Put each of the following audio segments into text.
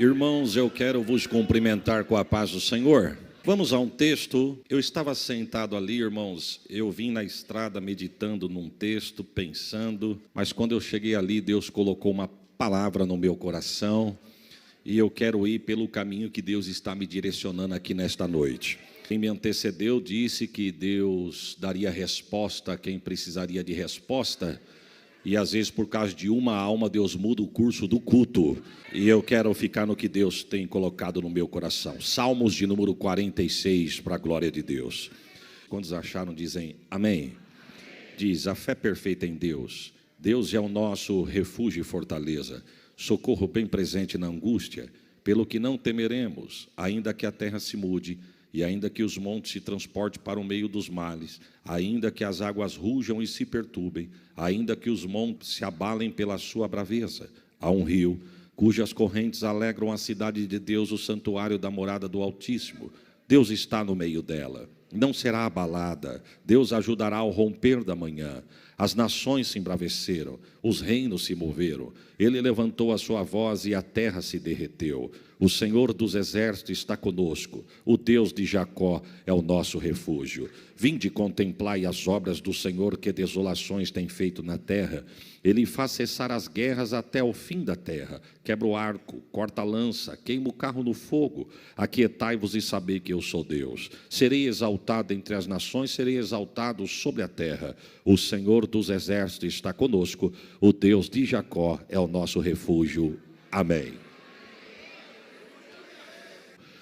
Irmãos, eu quero vos cumprimentar com a paz do Senhor. Vamos a um texto. Eu estava sentado ali, irmãos, eu vim na estrada meditando num texto, pensando, mas quando eu cheguei ali, Deus colocou uma palavra no meu coração e eu quero ir pelo caminho que Deus está me direcionando aqui nesta noite. Quem me antecedeu disse que Deus daria resposta a quem precisaria de resposta. E às vezes por causa de uma alma Deus muda o curso do culto. E eu quero ficar no que Deus tem colocado no meu coração. Salmos de número 46 para a glória de Deus. Quantos acharam dizem amém? Diz: a fé perfeita em Deus. Deus é o nosso refúgio e fortaleza, socorro bem presente na angústia, pelo que não temeremos, ainda que a terra se mude, e ainda que os montes se transportem para o meio dos males, ainda que as águas rujam e se perturbem, ainda que os montes se abalem pela sua braveza. Há um rio, cujas correntes alegram a cidade de Deus, o santuário da morada do Altíssimo. Deus está no meio dela, não será abalada. Deus ajudará ao romper da manhã. As nações se embraveceram, os reinos se moveram. Ele levantou a sua voz e a terra se derreteu. O Senhor dos exércitos está conosco. O Deus de Jacó é o nosso refúgio. Vinde contemplai as obras do Senhor, que desolações tem feito na terra. Ele faz cessar as guerras até o fim da terra. Quebra o arco, corta a lança, queima o carro no fogo. Aquietai-vos e sabei que eu sou Deus. Serei exaltado entre as nações, serei exaltado sobre a terra. O Senhor dos exércitos está conosco. O Deus de Jacó é o nosso refúgio. Amém.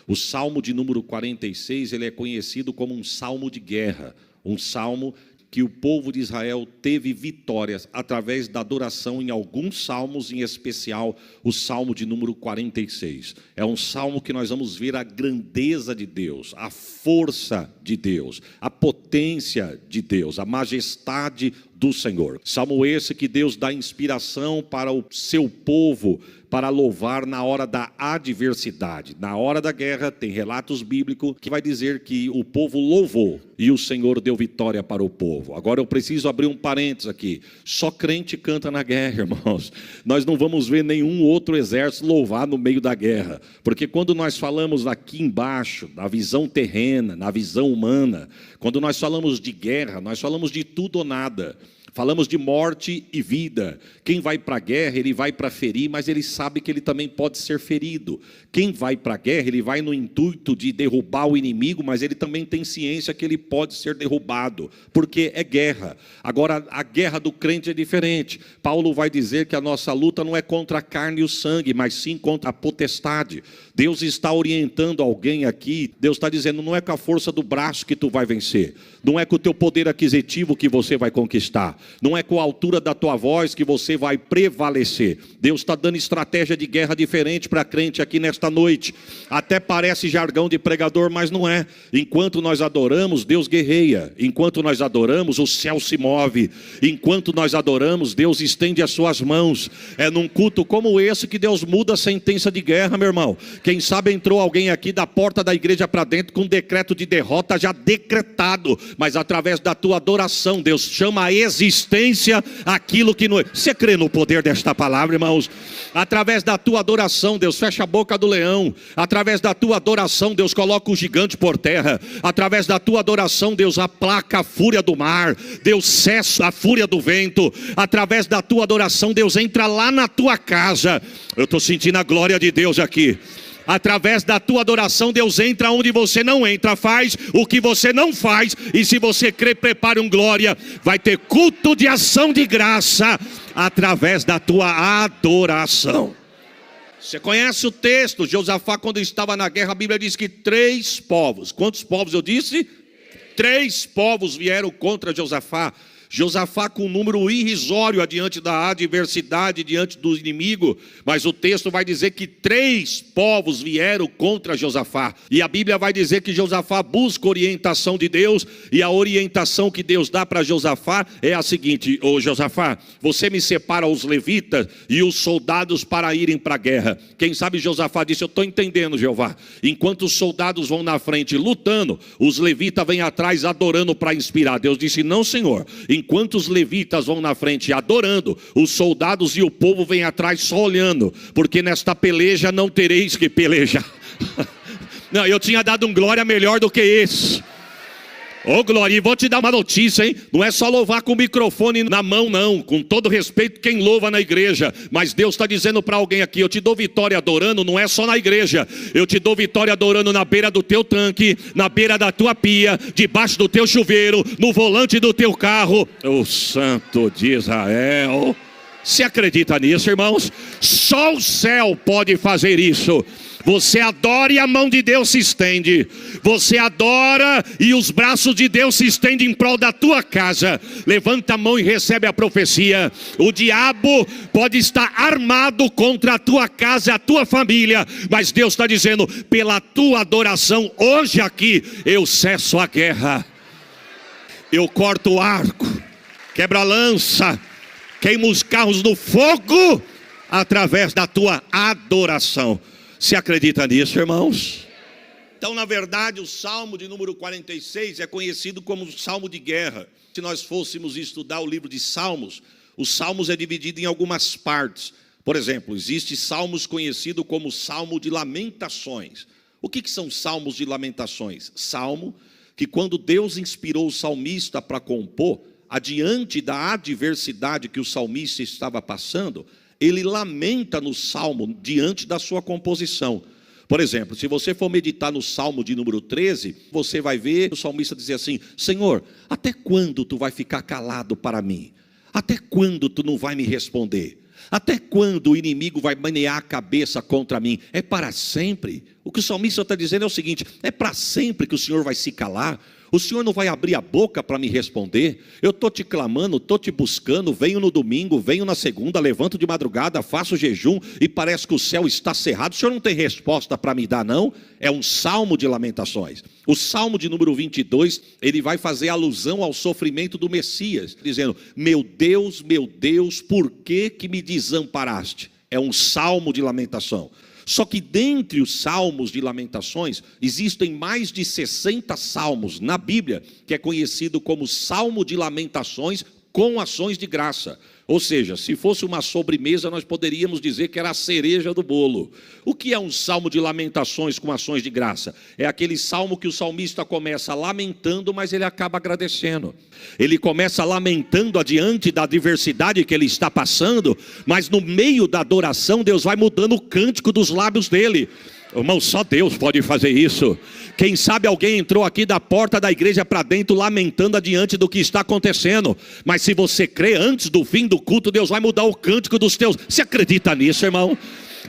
O Salmo de número 46, ele é conhecido como um salmo de guerra, um salmo que o povo de Israel teve vitórias através da adoração em alguns salmos, em especial o Salmo de número 46. É um salmo que nós vamos ver a grandeza de Deus, a força de Deus, a potência de Deus, a majestade do Senhor. Salmo esse que Deus dá inspiração para o seu povo, para louvar na hora da adversidade. Na hora da guerra, tem relatos bíblicos que vai dizer que o povo louvou e o Senhor deu vitória para o povo. Agora eu preciso abrir um parênteses aqui. Só crente canta na guerra, irmãos. Nós não vamos ver nenhum outro exército louvar no meio da guerra. Porque quando nós falamos aqui embaixo, na visão terrena, na visão humana, quando nós falamos de guerra, nós falamos de tudo ou nada. Falamos de morte e vida. Quem vai para a guerra, ele vai para ferir, mas ele sabe que ele também pode ser ferido. Quem vai para a guerra, ele vai no intuito de derrubar o inimigo, mas ele também tem ciência que ele pode ser derrubado, porque é guerra. Agora, a guerra do crente é diferente. Paulo vai dizer que a nossa luta não é contra a carne e o sangue, mas sim contra a potestade. Deus está orientando alguém aqui, Deus está dizendo, não é com a força do braço que tu vai vencer, não é com o teu poder aquisitivo que você vai conquistar, não é com a altura da tua voz que você vai prevalecer. Deus está dando estratégia de guerra diferente para crente aqui nesta noite. Até parece jargão de pregador, mas não é. Enquanto nós adoramos, Deus guerreia. Enquanto nós adoramos, o céu se move. Enquanto nós adoramos, Deus estende as suas mãos. É num culto como esse que Deus muda a sentença de guerra, meu irmão. Quem sabe entrou alguém aqui da porta da igreja para dentro com um decreto de derrota já decretado, mas através da tua adoração, Deus chama a existência aquilo que não é. Você crê no poder desta palavra, irmãos? Através da tua adoração, Deus fecha a boca do leão. Através da tua adoração, Deus coloca o gigante por terra. Através da tua adoração, Deus aplaca a fúria do mar. Deus cessa a fúria do vento. Através da tua adoração, Deus entra lá na tua casa. Eu estou sentindo a glória de Deus aqui. Através da tua adoração, Deus entra onde você não entra, faz o que você não faz. E se você crê, prepare um glória. Vai ter culto de ação de graça através da tua adoração. Você conhece o texto? Josafá, quando estava na guerra, a Bíblia diz que 3 povos. Quantos povos eu disse? 3 povos vieram contra Josafá. Josafá com um número irrisório adiante da adversidade, diante do inimigo, mas o texto vai dizer que 3 povos vieram contra Josafá, e a Bíblia vai dizer que Josafá busca orientação de Deus, e a orientação que Deus dá para Josafá é a seguinte: ô Josafá, você me separa os levitas e os soldados para irem para a guerra. Quem sabe Josafá disse: eu estou entendendo, Jeová. Enquanto os soldados vão na frente lutando, os levitas vêm atrás adorando para inspirar. Deus disse: não, Senhor, enquanto os levitas vão na frente adorando, os soldados e o povo vêm atrás só olhando, porque nesta peleja não tereis que pelejar. Não, eu tinha dado um glória melhor do que esse. Ô glória, e vou te dar uma notícia, hein? Não é só louvar com o microfone na mão, não. Com todo respeito, quem louva na igreja. Mas Deus está dizendo para alguém aqui: eu te dou vitória adorando, não é só na igreja. Eu te dou vitória adorando na beira do teu tanque, na beira da tua pia, debaixo do teu chuveiro, no volante do teu carro. O Santo de Israel. Você acredita nisso, irmãos? Só o céu pode fazer isso. Você adora e a mão de Deus se estende. Você adora e os braços de Deus se estendem em prol da tua casa. Levanta a mão e recebe a profecia. O diabo pode estar armado contra a tua casa, a tua família, mas Deus está dizendo: pela tua adoração, hoje aqui, eu cesso a guerra. Eu corto o arco, quebro a lança, queimo os carros no fogo, através da tua adoração. Você acredita nisso, irmãos? Então, na verdade, o Salmo de número 46 é conhecido como o Salmo de guerra. Se nós fôssemos estudar o livro de Salmos, os Salmos é dividido em algumas partes. Por exemplo, existe Salmos conhecido como Salmo de Lamentações. O que são Salmos de Lamentações? Salmo que, quando Deus inspirou o salmista para compor, adiante da adversidade que o salmista estava passando, ele lamenta no Salmo diante da sua composição. Por exemplo, se você for meditar no Salmo de número 13, você vai ver o salmista dizer assim: Senhor, até quando tu vai ficar calado para mim? Até quando tu não vai me responder? Até quando o inimigo vai menear a cabeça contra mim? É para sempre? O que o salmista está dizendo é o seguinte: é para sempre que o Senhor vai se calar? O Senhor não vai abrir a boca para me responder? Eu estou te clamando, estou te buscando, venho no domingo, venho na segunda, levanto de madrugada, faço jejum e parece que o céu está cerrado. O Senhor não tem resposta para me dar, não? É um salmo de lamentações. O salmo de número 22, ele vai fazer alusão ao sofrimento do Messias, dizendo: meu Deus, por que me desamparaste? É um salmo de lamentação. Só que dentre os salmos de lamentações, existem mais de 60 salmos na Bíblia, que é conhecido como Salmo de Lamentações com ações de graça. Ou seja, se fosse uma sobremesa, nós poderíamos dizer que era a cereja do bolo. O que é um salmo de lamentações com ações de graça? É aquele salmo que o salmista começa lamentando, mas ele acaba agradecendo. Ele começa lamentando adiante da adversidade que ele está passando, mas no meio da adoração, Deus vai mudando o cântico dos lábios dele. Irmão, só Deus pode fazer isso. Quem sabe alguém entrou aqui da porta da igreja para dentro lamentando adiante do que está acontecendo. Mas se você crê, antes do fim do culto, Deus vai mudar o cântico dos teus. Você acredita nisso, irmão?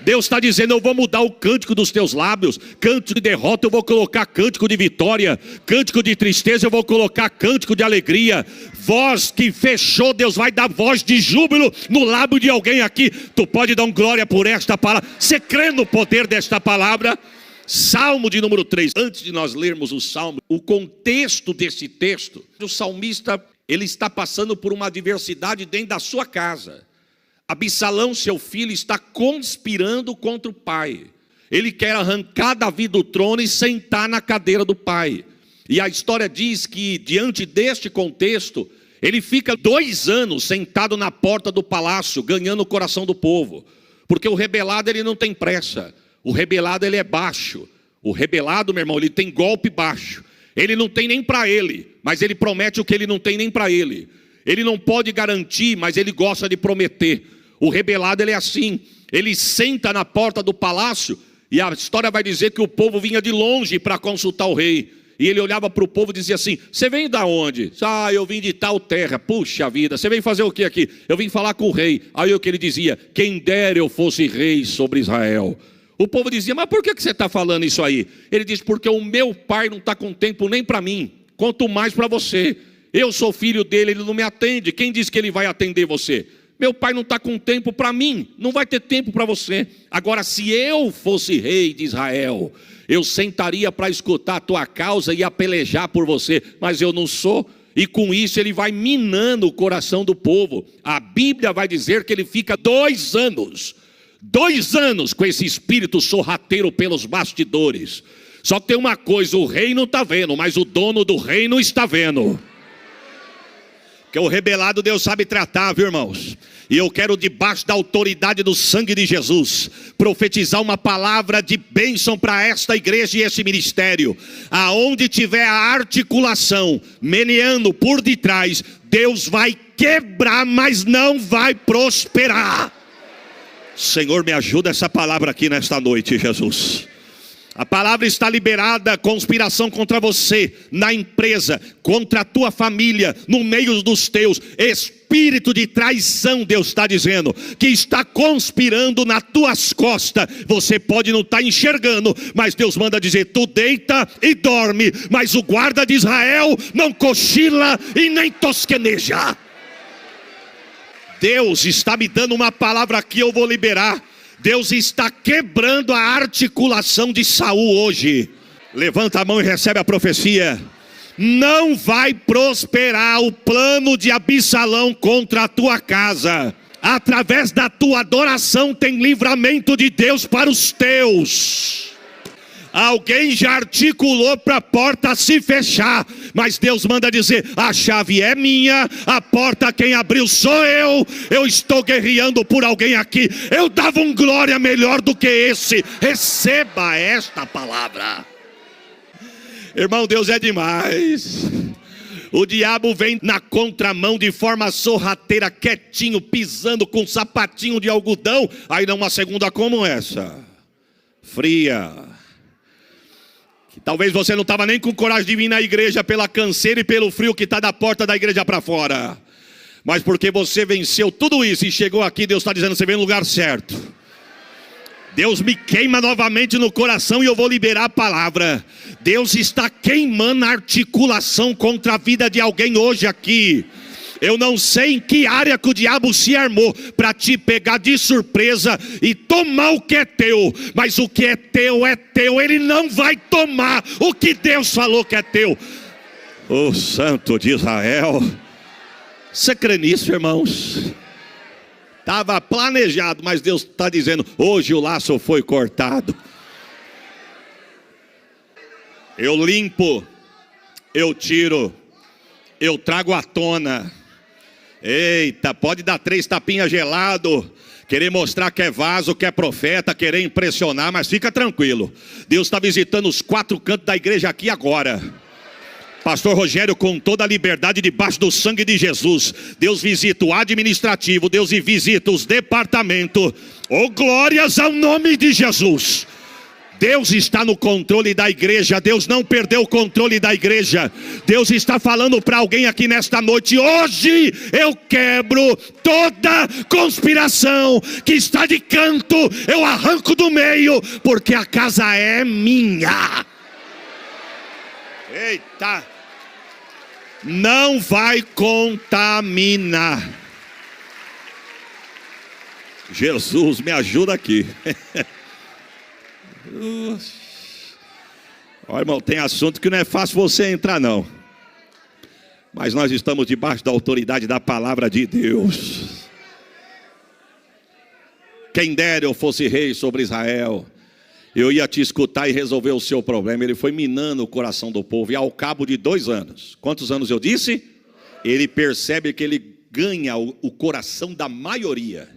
Deus está dizendo: eu vou mudar o cântico dos teus lábios. Cântico de derrota eu vou colocar cântico de vitória. Cântico de tristeza eu vou colocar cântico de alegria. Voz que fechou, Deus vai dar voz de júbilo no lábio de alguém aqui. Tu pode dar um glória por esta palavra. Você crê no poder desta palavra? Salmo de número 3. Antes de nós lermos o Salmo, o contexto desse texto, o salmista, ele está passando por uma adversidade dentro da sua casa. Absalão, seu filho, está conspirando contra o pai. Ele quer arrancar Davi do trono e sentar na cadeira do pai. E a história diz que, diante deste contexto, ele fica 2 anos sentado na porta do palácio, ganhando o coração do povo. Porque o rebelado, ele não tem pressa. O rebelado, ele é baixo. O rebelado, meu irmão, ele tem golpe baixo. Ele não tem nem para ele, mas ele promete o que ele não tem nem para ele. Ele não pode garantir, mas ele gosta de prometer. O rebelado, ele é assim. Ele senta na porta do palácio e a história vai dizer que o povo vinha de longe para consultar o rei. E ele olhava para o povo e dizia assim: você vem da onde? Ah, eu vim de tal terra. Puxa vida, você vem fazer o que aqui? Eu vim falar com o rei. Aí o que ele dizia: quem dera eu fosse rei sobre Israel. O povo dizia: mas por que você está falando isso aí? Ele diz: porque o meu pai não está com tempo nem para mim, quanto mais para você. Eu sou filho dele, ele não me atende. Quem diz que ele vai atender você? Meu pai não está com tempo para mim, não vai ter tempo para você. Agora, se eu fosse rei de Israel, eu sentaria para escutar a tua causa e a pelejar por você. Mas eu não sou, e com isso ele vai minando o coração do povo. A Bíblia vai dizer que ele fica 2 anos. 2 anos com esse espírito sorrateiro pelos bastidores. Só que tem uma coisa: o rei não está vendo, mas o dono do reino está vendo. Que o rebelado Deus sabe tratar, viu, irmãos? E eu quero, debaixo da autoridade do sangue de Jesus, profetizar uma palavra de bênção para esta igreja e esse ministério. Aonde tiver a articulação meneando por detrás, Deus vai quebrar, mas não vai prosperar. Senhor, me ajuda essa palavra aqui nesta noite, Jesus. A palavra está liberada, conspiração contra você, na empresa, contra a tua família, no meio dos teus. Espírito de traição, Deus está dizendo, que está conspirando nas tuas costas. Você pode não estar enxergando, mas Deus manda dizer, tu deita e dorme, mas o guarda de Israel não cochila e nem tosqueneja. Deus está me dando uma palavra aqui, eu vou liberar. Deus está quebrando a articulação de Saul hoje. Levanta a mão e recebe a profecia. Não vai prosperar o plano de Absalão contra a tua casa. Através da tua adoração tem livramento de Deus para os teus. Alguém já articulou para a porta se fechar, mas Deus manda dizer, a chave é minha, a porta quem abriu sou eu estou guerreando por alguém aqui, eu dava um glória melhor do que esse, receba esta palavra. Irmão, Deus é demais. O diabo vem na contramão de forma sorrateira, quietinho, pisando com um sapatinho de algodão, aí dá uma segunda como essa, fria. Talvez você não estava nem com coragem de vir na igreja pela canseira e pelo frio que está da porta da igreja para fora. Mas porque você venceu tudo isso e chegou aqui, Deus está dizendo, você veio no lugar certo. Deus me queima novamente no coração e eu vou liberar a palavra. Deus está queimando a articulação contra a vida de alguém hoje aqui. Eu não sei em que área que o diabo se armou para te pegar de surpresa e tomar o que é teu. Mas o que é teu, ele não vai tomar o que Deus falou que é teu. O Santo de Israel. Você crê nisso, irmãos? Estava planejado, mas Deus está dizendo, hoje o laço foi cortado. Eu limpo, eu tiro, eu trago à tona. Eita, pode dar 3 tapinhas gelado, querer mostrar que é vaso, que é profeta, querer impressionar, mas fica tranquilo. Deus está visitando os 4 cantos da igreja aqui agora. Pastor Rogério, com toda a liberdade debaixo do sangue de Jesus, Deus visita o administrativo, Deus visita os departamentos. Oh, glórias ao nome de Jesus. Deus está no controle da igreja, Deus não perdeu o controle da igreja. Deus está falando para alguém aqui nesta noite, hoje eu quebro toda conspiração que está de canto, eu arranco do meio, porque a casa é minha. Eita, não vai contaminar. Jesus, me ajuda aqui. Olha, irmão, tem assunto que não é fácil você entrar não, mas nós estamos debaixo da autoridade da palavra de Deus. Quem dera eu fosse rei sobre Israel, eu ia te escutar e resolver o seu problema. Ele foi minando o coração do povo, e ao cabo de 2 anos, quantos anos eu disse? Ele percebe que ele ganha o coração da maioria,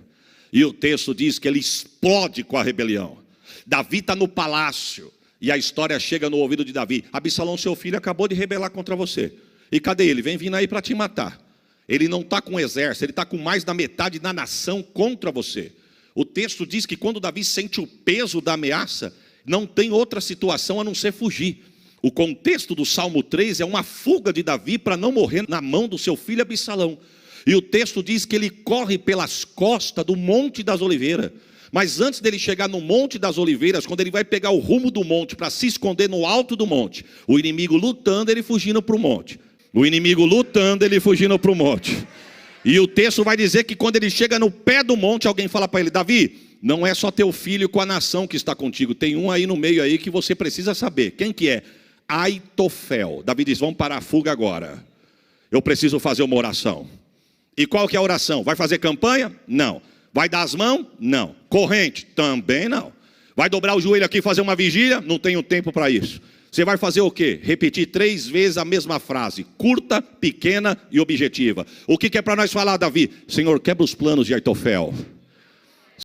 e o texto diz que ele explode com a rebelião. Davi está no palácio, e a história chega no ouvido de Davi, Absalão, seu filho, acabou de rebelar contra você, e cadê ele? Vem vindo aí para te matar. Ele não está com exército, ele está com mais da metade da nação contra você. O texto diz que quando Davi sente o peso da ameaça, não tem outra situação a não ser fugir. O contexto do Salmo 3 é uma fuga de Davi para não morrer na mão do seu filho Absalão. E o texto diz que ele corre pelas costas do Monte das Oliveiras. Mas antes dele chegar no Monte das Oliveiras, quando ele vai pegar o rumo do monte para se esconder no alto do monte, o inimigo lutando, ele fugindo para o monte. O inimigo lutando, ele fugindo para o monte. E o texto vai dizer que quando ele chega no pé do monte, alguém fala para ele, Davi, não é só teu filho com a nação que está contigo, tem um aí no meio aí que você precisa saber. Quem que é? Aitofel. Davi diz, vamos parar a fuga agora. Eu preciso fazer uma oração. E qual que é a oração? Vai fazer campanha? Não. Vai dar as mãos? Não. Corrente? Também não. Vai dobrar o joelho aqui e fazer uma vigília? Não tenho tempo para isso. Você vai fazer o quê? Repetir 3 vezes a mesma frase, curta, pequena e objetiva. O que é para nós falar, Davi? Senhor, quebra os planos de Aitofel.